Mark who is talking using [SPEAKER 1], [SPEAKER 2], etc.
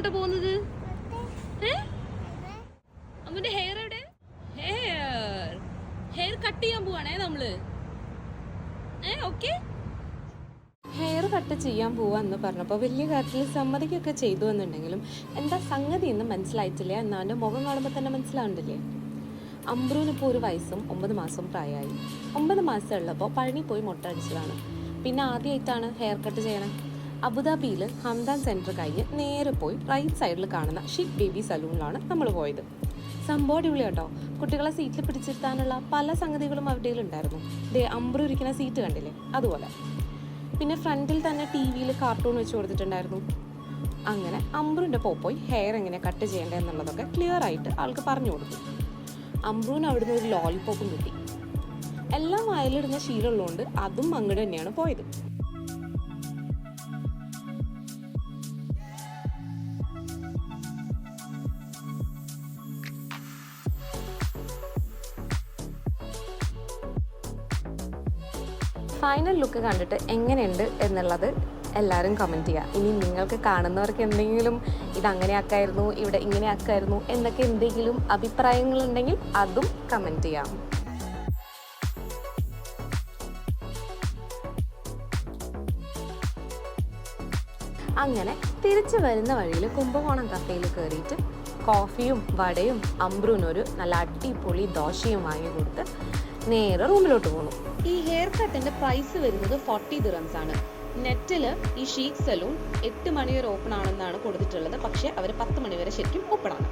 [SPEAKER 1] എങ്ങോട്ടാ പോകുന്നത്? അമ്മന്റെ ഹെയർ എവിടെ? ഹെയർ കട്ട് ചെയ്യാൻ പോവാണേ നമ്മള്. ഓക്കെ, ഹെയർ കട്ട് ചെയ്യാൻ പോവാന്ന് പറഞ്ഞപ്പോൾ വലിയ കാര്യത്തിൽ സമ്മതിക്കൊക്കെ ചെയ്തു എന്നുണ്ടെങ്കിലും എന്താ സംഗതി എന്ന് മനസ്സിലായിട്ടില്ല. എന്നാൽ എൻ്റെ മുഖം കാണുമ്പോൾ തന്നെ മനസ്സിലാവുന്നില്ലേ. അംബ്രൂനിപ്പോൾ 1 വയസ്സും 9 മാസവും പ്രായമായി. 9 മാസം ഉള്ളപ്പോൾ പഴനി പോയി മുട്ട അടിച്ചതാണ്. പിന്നെ ആദ്യമായിട്ടാണ് ഹെയർ കട്ട് ചെയ്യണേ. അബുദാബിയിൽ ഹംദാൻ സെൻറ്റർ കഴിഞ്ഞ് നേരെ പോയി റൈറ്റ് സൈഡിൽ കാണുന്ന ഷിക് ബേബി സലൂണിലാണ് നമ്മൾ പോയത്. സംഭവം അടിപൊളി കേട്ടോ. കുട്ടികളെ സീറ്റിൽ പിടിച്ചിരുത്താനുള്ള പല സംഗതികളും അവിടെയിലുണ്ടായിരുന്നു. അംബ്രു ഇരിക്കുന്ന സീറ്റ് കണ്ടില്ലേ, അതുപോലെ. പിന്നെ ഫ്രണ്ടിൽ തന്നെ TV-യിൽ കാർട്ടൂൺ വെച്ച് കൊടുത്തിട്ടുണ്ടായിരുന്നു. അങ്ങനെ അംബ്രുവിൻ്റെ പോയി ഹെയർ എങ്ങനെ കട്ട് ചെയ്യേണ്ടത് എന്നുള്ളതൊക്കെ ക്ലിയർ ആയിട്ട് ആൾക്ക് പറഞ്ഞു കൊടുത്തു. അംബ്രുവിന് അവിടുന്ന് ഒരു ലോലിപോപ്പും കിട്ടി. എല്ലാം വായിലിടുന്ന ശീലമുള്ളതുകൊണ്ട് അതും അങ്ങോട്ട് തന്നെയാണ് പോയത്. ഫൈനൽ ലുക്ക് കണ്ടിട്ട് എങ്ങനെയുണ്ട് എന്നുള്ളത് എല്ലാവരും കമൻറ്റ് ചെയ്യുക. ഇനി നിങ്ങൾക്ക് കാണുന്നവർക്ക് എന്തെങ്കിലും ഇതങ്ങനെ ആക്കായിരുന്നു, ഇവിടെ ഇങ്ങനെ ആക്കായിരുന്നു എന്നൊക്കെ എന്തെങ്കിലും അഭിപ്രായങ്ങളുണ്ടെങ്കിൽ അതും കമൻറ്റ് ചെയ്യാം. അങ്ങനെ തിരിച്ചു വരുന്ന വഴിയിൽ കുംഭകോണം കഫേയിൽ കയറിയിട്ട് കോഫിയും വടയും അംബ്രൂനൊരു നല്ല അടിപൊളി ദോശയും വാങ്ങി കൊടുത്ത് നേരെ റൂമിലോട്ട് പോകണം. ഈ ഹെയർ കട്ടിന്റെ പ്രൈസ് വരുന്നത് 40 ദിറംസ് ആണ്. നെറ്റിൽ ഈ ഷീക്ക് സലൂൺ 8 മണി വരെ ഓപ്പൺ ആണെന്നാണ് കൊടുത്തിട്ടുള്ളത്. പക്ഷേ അവർ 10 മണി വരെ ശരിക്കും ഓപ്പൺ ആണ്.